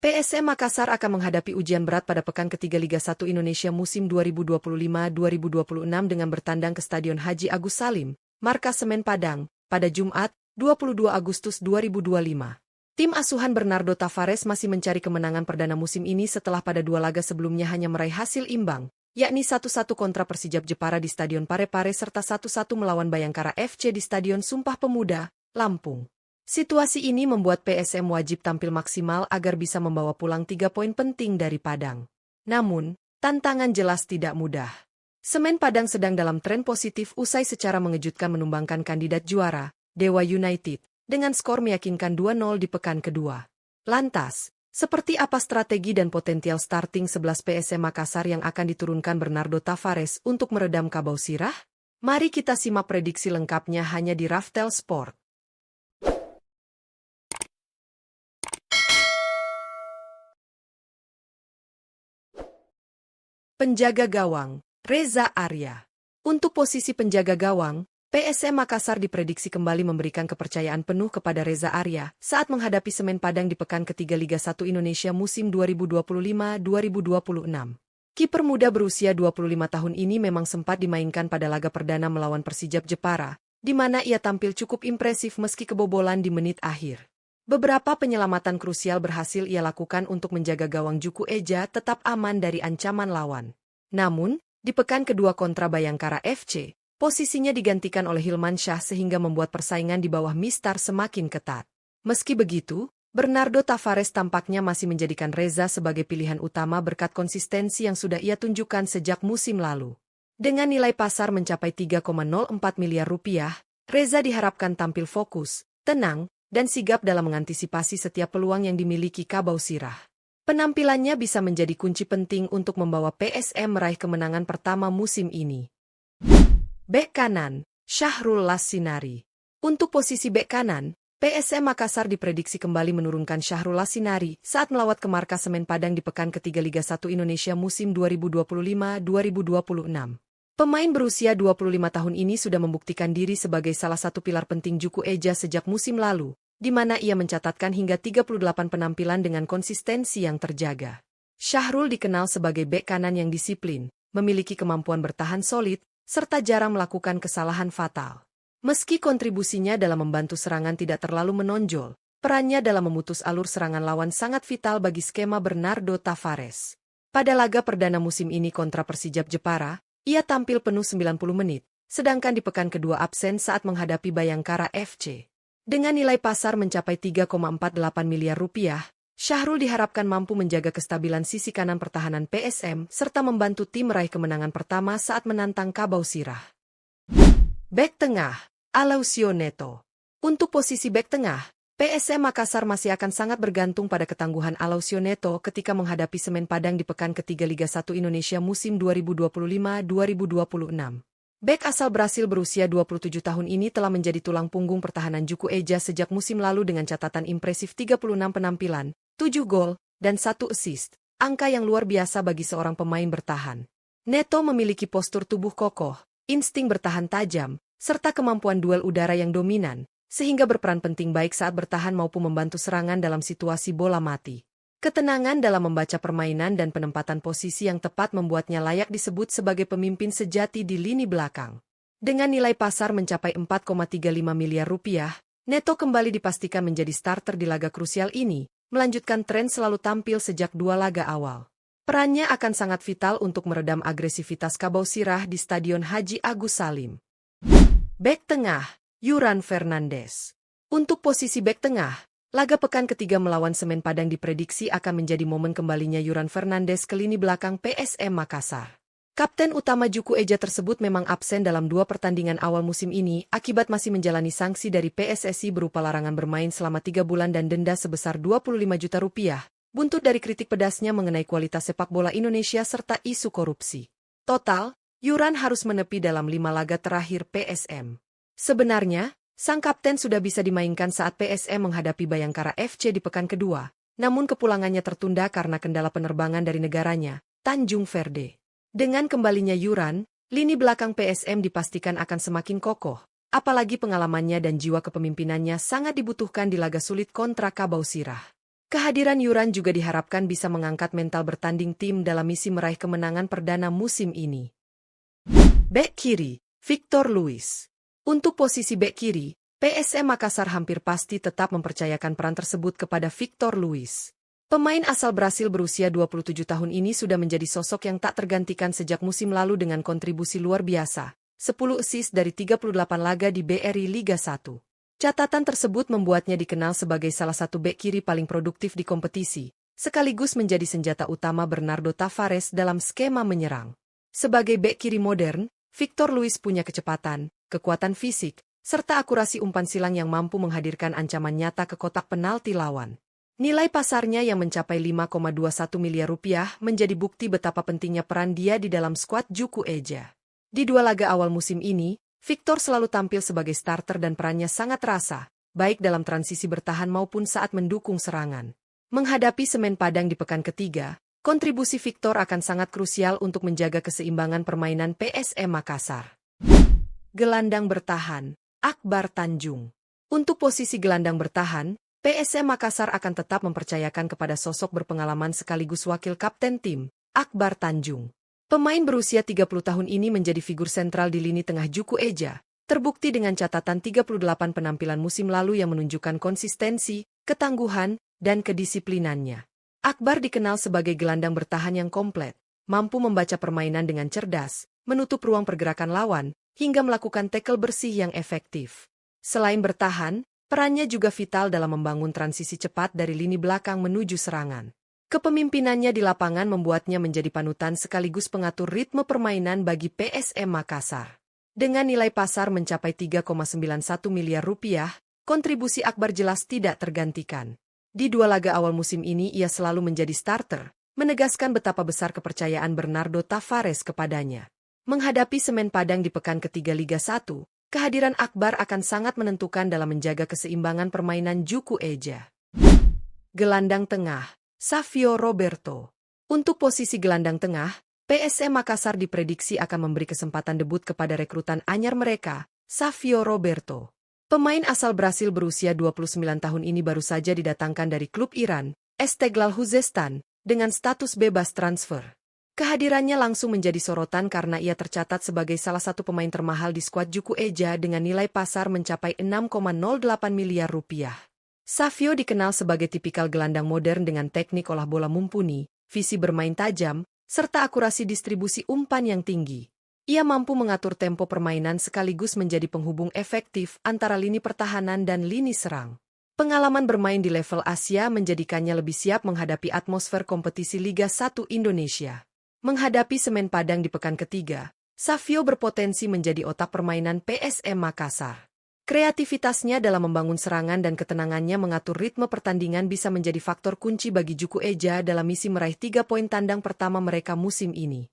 PSM Makassar akan menghadapi ujian berat pada pekan ketiga Liga 1 Indonesia musim 2025-2026 dengan bertandang ke Stadion Haji Agus Salim, Markas Semen Padang, pada Jumat, 22 Agustus 2025. Tim asuhan Bernardo Tavares masih mencari kemenangan perdana musim ini setelah pada dua laga sebelumnya hanya meraih hasil imbang, yakni 1-1 kontra Persijap Jepara di Stadion Parepare serta 1-1 melawan Bayangkara FC di Stadion Sumpah Pemuda, Lampung. Situasi ini membuat PSM wajib tampil maksimal agar bisa membawa pulang 3 poin penting dari Padang. Namun, tantangan jelas tidak mudah. Semen Padang sedang dalam tren positif usai secara mengejutkan menumbangkan kandidat juara, Dewa United, dengan skor meyakinkan 2-0 di pekan kedua. Lantas, seperti apa strategi dan potensial starting 11 PSM Makassar yang akan diturunkan Bernardo Tavares untuk meredam kabau sirah? Mari kita simak prediksi lengkapnya hanya di Raftel Sport. Penjaga gawang, Reza Arya. Untuk posisi penjaga gawang, PSM Makassar diprediksi kembali memberikan kepercayaan penuh kepada Reza Arya saat menghadapi Semen Padang di pekan ketiga Liga 1 Indonesia musim 2025-2026. Kiper muda berusia 25 tahun ini memang sempat dimainkan pada laga perdana melawan Persijap Jepara, di mana ia tampil cukup impresif meski kebobolan di menit akhir. Beberapa penyelamatan krusial berhasil ia lakukan untuk menjaga gawang Juku Eja tetap aman dari ancaman lawan. Namun, di pekan kedua kontra Bayangkara FC, posisinya digantikan oleh Hilman Shah sehingga membuat persaingan di bawah Mistar semakin ketat. Meski begitu, Bernardo Tavares tampaknya masih menjadikan Reza sebagai pilihan utama berkat konsistensi yang sudah ia tunjukkan sejak musim lalu. Dengan nilai pasar mencapai 3,04 miliar rupiah, Reza diharapkan tampil fokus, tenang, dan sigap dalam mengantisipasi setiap peluang yang dimiliki kabau sirah. Penampilannya bisa menjadi kunci penting untuk membawa PSM meraih kemenangan pertama musim ini. Bek kanan, Syahrul Lassinari. Untuk posisi bek kanan, PSM Makassar diprediksi kembali menurunkan Syahrul Lassinari saat melawat ke Markas Semen Padang di pekan ketiga Liga 1 Indonesia musim 2025-2026. Pemain berusia 25 tahun ini sudah membuktikan diri sebagai salah satu pilar penting Juku Eja sejak musim lalu, di mana ia mencatatkan hingga 38 penampilan dengan konsistensi yang terjaga. Syahrul dikenal sebagai bek kanan yang disiplin, memiliki kemampuan bertahan solid, serta jarang melakukan kesalahan fatal. Meski kontribusinya dalam membantu serangan tidak terlalu menonjol, perannya dalam memutus alur serangan lawan sangat vital bagi skema Bernardo Tavares. Pada laga perdana musim ini kontra Persijap Jepara, ia tampil penuh 90 menit, sedangkan di pekan kedua absen saat menghadapi Bayangkara FC. Dengan nilai pasar mencapai 3,48 miliar rupiah, Syahrul diharapkan mampu menjaga kestabilan sisi kanan pertahanan PSM serta membantu tim meraih kemenangan pertama saat menantang kabau sirah. Bek tengah, Alaucio Neto. Untuk posisi bek tengah, PSM Makassar masih akan sangat bergantung pada ketangguhan Alaucio Neto ketika menghadapi Semen Padang di pekan ketiga Liga 1 Indonesia musim 2025-2026. Bek asal Brasil berusia 27 tahun ini telah menjadi tulang punggung pertahanan Juku Eja sejak musim lalu dengan catatan impresif 36 penampilan, 7 gol, dan 1 assist, angka yang luar biasa bagi seorang pemain bertahan. Neto memiliki postur tubuh kokoh, insting bertahan tajam, serta kemampuan duel udara yang dominan, sehingga berperan penting baik saat bertahan maupun membantu serangan dalam situasi bola mati. Ketenangan dalam membaca permainan dan penempatan posisi yang tepat membuatnya layak disebut sebagai pemimpin sejati di lini belakang. Dengan nilai pasar mencapai 4,35 miliar rupiah, Neto kembali dipastikan menjadi starter di laga krusial ini, melanjutkan tren selalu tampil sejak 2 laga awal. Perannya akan sangat vital untuk meredam agresivitas kabau sirah di Stadion Haji Agus Salim. Bek tengah, Yuran Fernandes. Untuk posisi bek tengah, laga pekan ketiga melawan Semen Padang diprediksi akan menjadi momen kembalinya Yuran Fernandes ke lini belakang PSM Makassar. Kapten utama Juku Eja tersebut memang absen dalam 2 pertandingan awal musim ini akibat masih menjalani sanksi dari PSSI berupa larangan bermain selama 3 bulan dan denda sebesar 25 juta rupiah, buntut dari kritik pedasnya mengenai kualitas sepak bola Indonesia serta isu korupsi. Total, Yuran harus menepi dalam 5 laga terakhir PSM. Sebenarnya, sang kapten sudah bisa dimainkan saat PSM menghadapi Bayangkara FC di pekan kedua, namun kepulangannya tertunda karena kendala penerbangan dari negaranya, Tanjung Verde. Dengan kembalinya Yuran, lini belakang PSM dipastikan akan semakin kokoh, apalagi pengalamannya dan jiwa kepemimpinannya sangat dibutuhkan di laga sulit kontra kabau sirah. Kehadiran Yuran juga diharapkan bisa mengangkat mental bertanding tim dalam misi meraih kemenangan perdana musim ini. Bek kiri, Victor Luis. Untuk posisi bek kiri, PSM Makassar hampir pasti tetap mempercayakan peran tersebut kepada Victor Luis. Pemain asal Brasil berusia 27 tahun ini sudah menjadi sosok yang tak tergantikan sejak musim lalu dengan kontribusi luar biasa, 10 assist dari 38 laga di BRI Liga 1. Catatan tersebut membuatnya dikenal sebagai salah satu bek kiri paling produktif di kompetisi, sekaligus menjadi senjata utama Bernardo Tavares dalam skema menyerang. Sebagai bek kiri modern, Victor Luis punya kecepatan, kekuatan fisik, serta akurasi umpan silang yang mampu menghadirkan ancaman nyata ke kotak penalti lawan. Nilai pasarnya yang mencapai 5,21 miliar rupiah menjadi bukti betapa pentingnya peran dia di dalam skuad Juku Eja. Di 2 laga awal musim ini, Victor selalu tampil sebagai starter dan perannya sangat terasa, baik dalam transisi bertahan maupun saat mendukung serangan. Menghadapi Semen Padang di pekan ketiga, kontribusi Victor akan sangat krusial untuk menjaga keseimbangan permainan PSM Makassar. Gelandang bertahan, Akbar Tanjung. Untuk posisi gelandang bertahan, PSM Makassar akan tetap mempercayakan kepada sosok berpengalaman sekaligus wakil kapten tim, Akbar Tanjung. Pemain berusia 30 tahun ini menjadi figur sentral di lini tengah Juku Eja, terbukti dengan catatan 38 penampilan musim lalu yang menunjukkan konsistensi, ketangguhan, dan kedisiplinannya. Akbar dikenal sebagai gelandang bertahan yang komplit, mampu membaca permainan dengan cerdas, menutup ruang pergerakan lawan, hingga melakukan tackle bersih yang efektif. Selain bertahan, perannya juga vital dalam membangun transisi cepat dari lini belakang menuju serangan. Kepemimpinannya di lapangan membuatnya menjadi panutan sekaligus pengatur ritme permainan bagi PSM Makassar. Dengan nilai pasar mencapai 3,91 miliar rupiah, kontribusi Akbar jelas tidak tergantikan. Di 2 laga awal musim ini ia selalu menjadi starter, menegaskan betapa besar kepercayaan Bernardo Tavares kepadanya. Menghadapi Semen Padang di pekan ketiga Liga 1, kehadiran Akbar akan sangat menentukan dalam menjaga keseimbangan permainan Juku Eja. Gelandang tengah, Savio Roberto. Untuk posisi gelandang tengah, PSM Makassar diprediksi akan memberi kesempatan debut kepada rekrutan anyar mereka, Savio Roberto. Pemain asal Brasil berusia 29 tahun ini baru saja didatangkan dari klub Iran, Esteghlal Khuzestan, dengan status bebas transfer. Kehadirannya langsung menjadi sorotan karena ia tercatat sebagai salah satu pemain termahal di skuad Juku Eja dengan nilai pasar mencapai 6,08 miliar rupiah. Savio dikenal sebagai tipikal gelandang modern dengan teknik olah bola mumpuni, visi bermain tajam, serta akurasi distribusi umpan yang tinggi. Ia mampu mengatur tempo permainan sekaligus menjadi penghubung efektif antara lini pertahanan dan lini serang. Pengalaman bermain di level Asia menjadikannya lebih siap menghadapi atmosfer kompetisi Liga 1 Indonesia. Menghadapi Semen Padang di pekan ketiga, Savio berpotensi menjadi otak permainan PSM Makassar. Kreativitasnya dalam membangun serangan dan ketenangannya mengatur ritme pertandingan bisa menjadi faktor kunci bagi Juku Eja dalam misi meraih 3 poin tandang pertama mereka musim ini.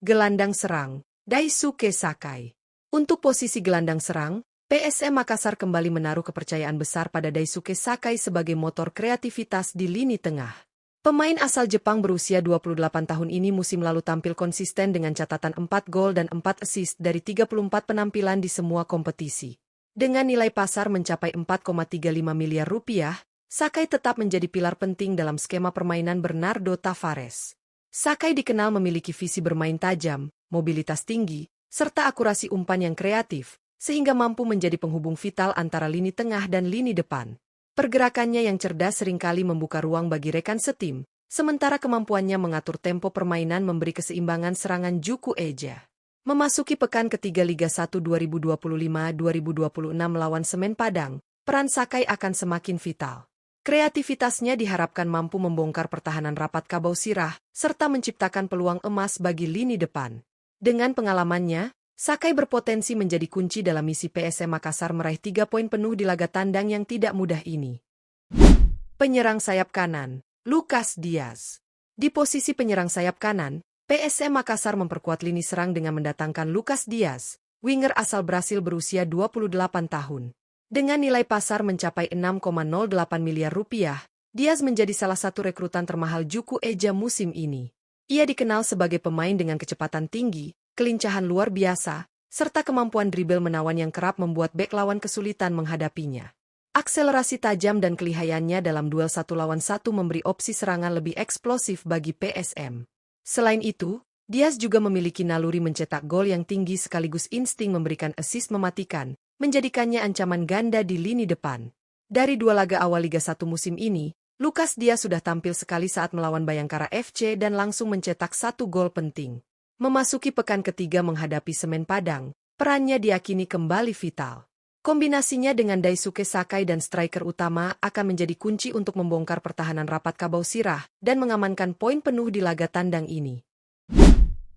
Gelandang serang, Daisuke Sakai. Untuk posisi gelandang serang, PSM Makassar kembali menaruh kepercayaan besar pada Daisuke Sakai sebagai motor kreativitas di lini tengah. Pemain asal Jepang berusia 28 tahun ini musim lalu tampil konsisten dengan catatan 4 gol dan 4 assist dari 34 penampilan di semua kompetisi. Dengan nilai pasar mencapai 4,35 miliar rupiah, Sakai tetap menjadi pilar penting dalam skema permainan Bernardo Tavares. Sakai dikenal memiliki visi bermain tajam, mobilitas tinggi, serta akurasi umpan yang kreatif, sehingga mampu menjadi penghubung vital antara lini tengah dan lini depan. Pergerakannya yang cerdas seringkali membuka ruang bagi rekan setim, sementara kemampuannya mengatur tempo permainan memberi keseimbangan serangan Juku Eja. Memasuki pekan ketiga Liga 1 2025-2026 melawan Semen Padang, peran Sakai akan semakin vital. Kreativitasnya diharapkan mampu membongkar pertahanan rapat Kabau Sirah, serta menciptakan peluang emas bagi lini depan. Dengan pengalamannya, Sakai berpotensi menjadi kunci dalam misi PSM Makassar meraih 3 poin penuh di laga tandang yang tidak mudah ini. Penyerang sayap kanan, Lucas Diaz. Di posisi penyerang sayap kanan, PSM Makassar memperkuat lini serang dengan mendatangkan Lucas Diaz, winger asal Brasil berusia 28 tahun. Dengan nilai pasar mencapai 6,08 miliar rupiah, Diaz menjadi salah satu rekrutan termahal Juku Eja musim ini. Ia dikenal sebagai pemain dengan kecepatan tinggi, kelincahan luar biasa, serta kemampuan dribel menawan yang kerap membuat bek lawan kesulitan menghadapinya. Akselerasi tajam dan kelihayannya dalam duel 1 lawan 1 memberi opsi serangan lebih eksplosif bagi PSM. Selain itu, Diaz juga memiliki naluri mencetak gol yang tinggi sekaligus insting memberikan assist mematikan, menjadikannya ancaman ganda di lini depan. Dari 2 laga awal Liga 1 musim ini, Lucas Diaz sudah tampil sekali saat melawan Bayangkara FC dan langsung mencetak 1 gol penting. Memasuki pekan ketiga menghadapi Semen Padang, perannya diyakini kembali vital. Kombinasinya dengan Daisuke Sakai dan striker utama akan menjadi kunci untuk membongkar pertahanan rapat Kabau Sirah dan mengamankan poin penuh di laga tandang ini.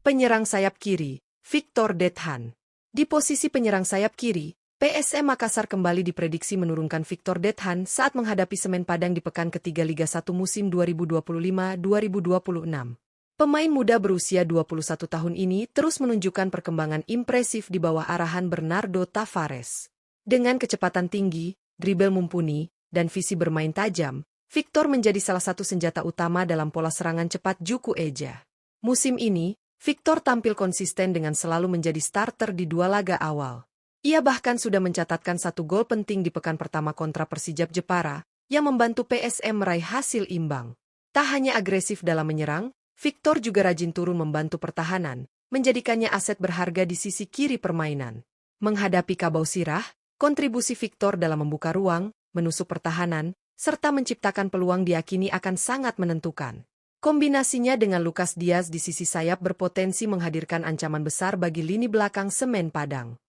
Penyerang sayap kiri, Victor Dethan. Di posisi penyerang sayap kiri, PSM Makassar kembali diprediksi menurunkan Victor Dethan saat menghadapi Semen Padang di pekan ketiga Liga 1 musim 2025-2026. Pemain muda berusia 21 tahun ini terus menunjukkan perkembangan impresif di bawah arahan Bernardo Tavares. Dengan kecepatan tinggi, dribble mumpuni, dan visi bermain tajam, Victor menjadi salah satu senjata utama dalam pola serangan cepat Juku Eja. Musim ini, Victor tampil konsisten dengan selalu menjadi starter di 2 laga awal. Ia bahkan sudah mencatatkan 1 gol penting di pekan pertama kontra Persijap Jepara, yang membantu PSM meraih hasil imbang. Tak hanya agresif dalam menyerang, Victor juga rajin turun membantu pertahanan, menjadikannya aset berharga di sisi kiri permainan. Menghadapi Kabau Sirah, kontribusi Victor dalam membuka ruang, menusuk pertahanan, serta menciptakan peluang diyakini akan sangat menentukan. Kombinasinya dengan Lucas Diaz di sisi sayap berpotensi menghadirkan ancaman besar bagi lini belakang Semen Padang.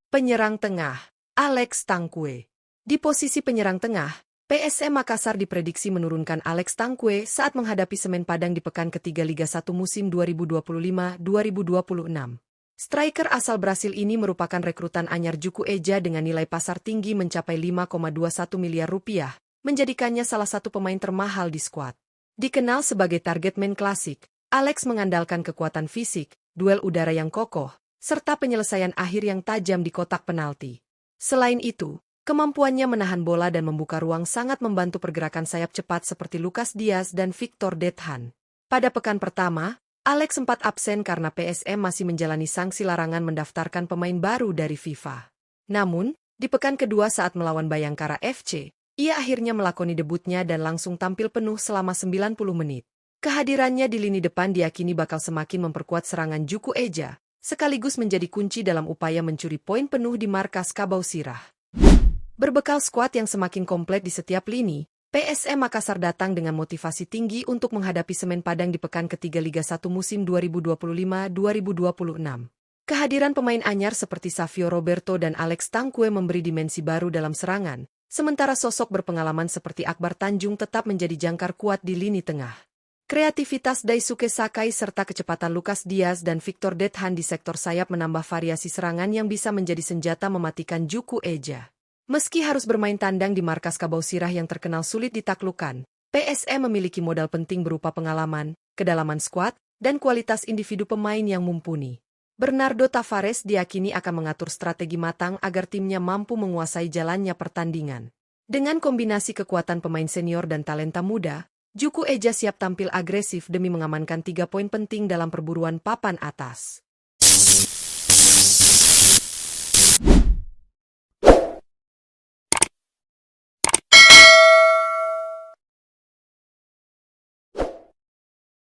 Penyerang tengah, Alex Tangkue. Di posisi penyerang tengah, PSM Makassar diprediksi menurunkan Alex Tangkue saat menghadapi Semen Padang di pekan ketiga Liga 1 musim 2025-2026. Striker asal Brasil ini merupakan rekrutan anyar Juku Eja dengan nilai pasar tinggi mencapai 5,21 miliar rupiah, menjadikannya salah satu pemain termahal di skuad. Dikenal sebagai target man klasik, Alex mengandalkan kekuatan fisik, duel udara yang kokoh, serta penyelesaian akhir yang tajam di kotak penalti. Selain itu, kemampuannya menahan bola dan membuka ruang sangat membantu pergerakan sayap cepat seperti Lucas Diaz dan Victor Dethan. Pada pekan pertama, Alex sempat absen karena PSM masih menjalani sanksi larangan mendaftarkan pemain baru dari FIFA. Namun, di pekan kedua saat melawan Bayangkara FC, ia akhirnya melakoni debutnya dan langsung tampil penuh selama 90 menit. Kehadirannya di lini depan diyakini bakal semakin memperkuat serangan Juku Eja, sekaligus menjadi kunci dalam upaya mencuri poin penuh di markas Kabau Sirah. Berbekal skuad yang semakin komplit di setiap lini, PSM Makassar datang dengan motivasi tinggi untuk menghadapi Semen Padang di pekan ketiga Liga 1 musim 2025-2026. Kehadiran pemain anyar seperti Savio Roberto dan Alex Tangkue memberi dimensi baru dalam serangan, sementara sosok berpengalaman seperti Akbar Tanjung tetap menjadi jangkar kuat di lini tengah. Kreativitas Daisuke Sakai serta kecepatan Lucas Diaz dan Victor Dethan di sektor sayap menambah variasi serangan yang bisa menjadi senjata mematikan Juku Eja. Meski harus bermain tandang di markas Kabau Sirah yang terkenal sulit ditaklukkan, PSM memiliki modal penting berupa pengalaman, kedalaman skuad, dan kualitas individu pemain yang mumpuni. Bernardo Tavares diyakini akan mengatur strategi matang agar timnya mampu menguasai jalannya pertandingan. Dengan kombinasi kekuatan pemain senior dan talenta muda, Juku Eja siap tampil agresif demi mengamankan 3 poin penting dalam perburuan papan atas.